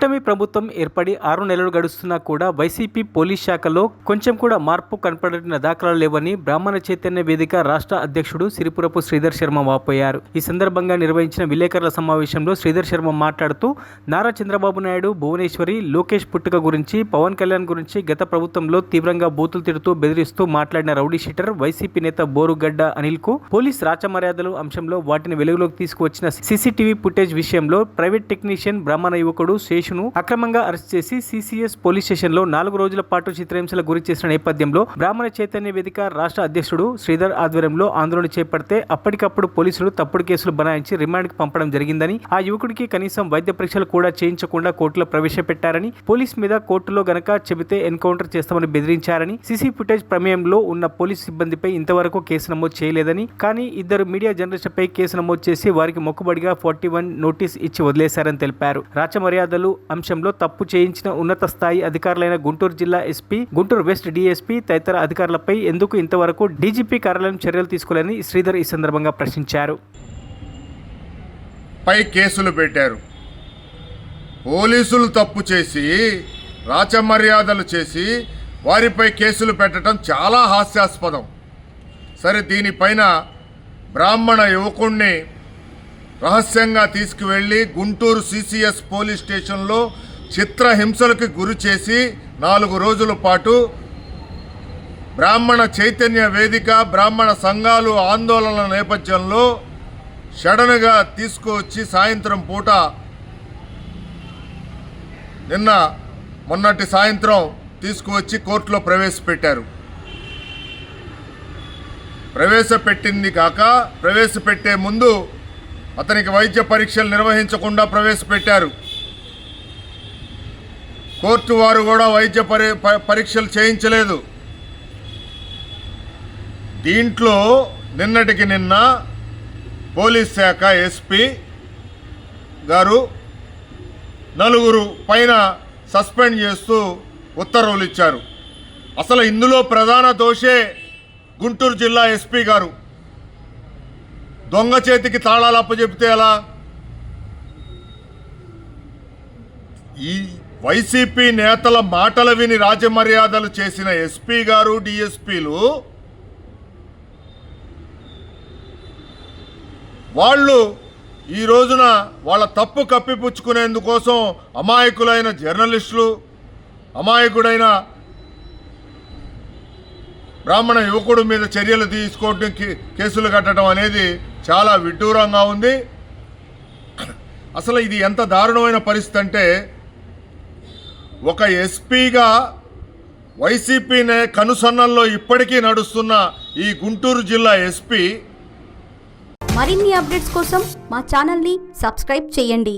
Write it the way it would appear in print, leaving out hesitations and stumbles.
కూటమి ప్రభుత్వం ఏర్పడి 6 నెలలు గడుస్తున్నా కూడా వైసీపీ పోలీస్ శాఖలో కొంచెం కూడా మార్పు కనపడిన దాఖలాలు లేవని బ్రాహ్మణ చైతన్య వేదిక రాష్ట్ర అధ్యక్షుడు సిరిపురపు శ్రీధర్ శర్మ వాపోయారు. ఈ సందర్భంగా నిర్వహించిన విలేకరుల సమావేశంలో శ్రీధర్ శర్మ మాట్లాడుతూ నారా చంద్రబాబు నాయుడు, భువనేశ్వరి, లోకేష్ పుట్టుక గురించి, పవన్ కళ్యాణ్ గురించి గత ప్రభుత్వంలో తీవ్రంగా బూతులు తిడుతూ బెదిరిస్తూ మాట్లాడిన రౌడీ షీటర్ వైసీపీ నేత బోరుగడ్డ అనిల్ కు పోలీస్ రాచమర్యాదలు అంశంలో వాటిని వెలుగులోకి తీసుకువచ్చిన సీసీటీవీ ఫుటేజ్ విషయంలో ప్రైవేట్ టెక్నీషియన్ బ్రాహ్మణ యువకుడు శేషును అక్రమంగా అరెస్ట్ చేసి సిసిఎస్ పోలీస్ స్టేషన్ లో 4 రోజుల పాటు చిత్రహింసలకు గురి చేసిన నేపథ్యంలో బ్రాహ్మణ చైతన్య వేదిక రాష్ట్ర అధ్యక్షుడు శ్రీధర్ ఆధ్వర్యంలో ఆందోళన చేపడితే అప్పటికప్పుడు పోలీసులు తప్పుడు కేసులు బనాయించి రిమాండ్ కు పంపడం జరిగిందని, ఆ యువకుడికి కనీసం వైద్య పరీక్షలు కూడా చేయించకుండా కోర్టులో ప్రవేశపెట్టారని, పోలీస్ మీద కోర్టులో గనక చెబితే ఎన్కౌంటర్ చేస్తామని బెదిరించారని, సీసీ ఫుటేజ్ ప్రమేయంలో ఉన్న పోలీస్ సిబ్బందిపై ఇంతవరకు కేసు నమోదు చేయలేదని, కానీ 2 మీడియా జర్నలిస్టులపై కేసు నమోదు చేసి వారికి మొక్కుబడిగా 41 నోటీస్ ఇచ్చి వదిలేశారని తెలిపారు. రాచమర్యాదలు అంశంలో తప్పు చేయించిన ఉన్నత స్థాయి అధికారులైన గుంటూరు జిల్లా ఎస్పీ, గుంటూరు వెస్ట్ డీఎస్పీ తదితర అధికారులపై ఎందుకు ఇంతవరకు డీజీపీ కార్యాలయం చర్యలు తీసుకోలేని శ్రీధర్ ఈ సందర్భంగా ప్రశ్నించారు. పై కేసులు పెట్టారు. పోలీసులు తప్పు చేసి రాచమర్యాదలు చేసి వారిపై కేసులు పెట్టడం చాలా హాస్యాస్పదం. సరే, దీనిపైన బ్రాహ్మణ యువకుణ్ణి రహస్యంగా తీసుకువెళ్ళి గుంటూరు సిసిఎస్ పోలీస్ స్టేషన్లో చిత్రహింసలకు గురి చేసి 4 రోజుల పాటు బ్రాహ్మణ చైతన్య వేదిక, బ్రాహ్మణ సంఘాలు ఆందోళనల నేపథ్యంలో సడన్గా తీసుకువచ్చి సాయంత్రం పూట మొన్నటి సాయంత్రం తీసుకువచ్చి కోర్టులో ప్రవేశపెట్టారు. ప్రవేశపెట్టింది కాక ప్రవేశపెట్టే ముందు అతనికి వైద్య పరీక్షలు నిర్వహించకుండా ప్రవేశపెట్టారు. కోర్టు వారు కూడా వైద్య పరీక్షలు చేయించలేదు. దీంట్లో నిన్నటికి నిన్న పోలీస్ శాఖ ఎస్పీ గారు 4 పైన సస్పెండ్ చేస్తూ ఉత్తర్వులు ఇచ్చారు. అసలు ఇందులో ప్రధాన దోషే గుంటూరు జిల్లా ఎస్పీ గారు. దొంగ చేతికి తాళాలు అప్పచెప్తే ఎలా? ఈ వైసీపీ నేతల మాటలు విని రాజమర్యాదలు చేసిన ఎస్పీ గారు, డిఎస్పీలు వాళ్ళు ఈ రోజున వాళ్ళ తప్పు కప్పిపుచ్చుకునేందుకోసం అమాయకులైన జర్నలిస్టులు, అమాయకుడైన బ్రాహ్మణ యువకుడు మీద చర్యలు తీసుకోవడం, కేసులు కట్టడం అనేది చాలా విడ్డూరంగా ఉంది. అసలు ఇది ఎంత దారుణమైన పరిస్థితి అంటే, ఒక ఎస్పీగా వైసీపీ కనుసన్నల్లో ఇప్పటికీ నడుస్తున్న ఈ గుంటూరు జిల్లా ఎస్పీ మరిన్ని అప్డేట్స్ కోసం మా ఛానల్ని సబ్స్క్రైబ్ చేయండి.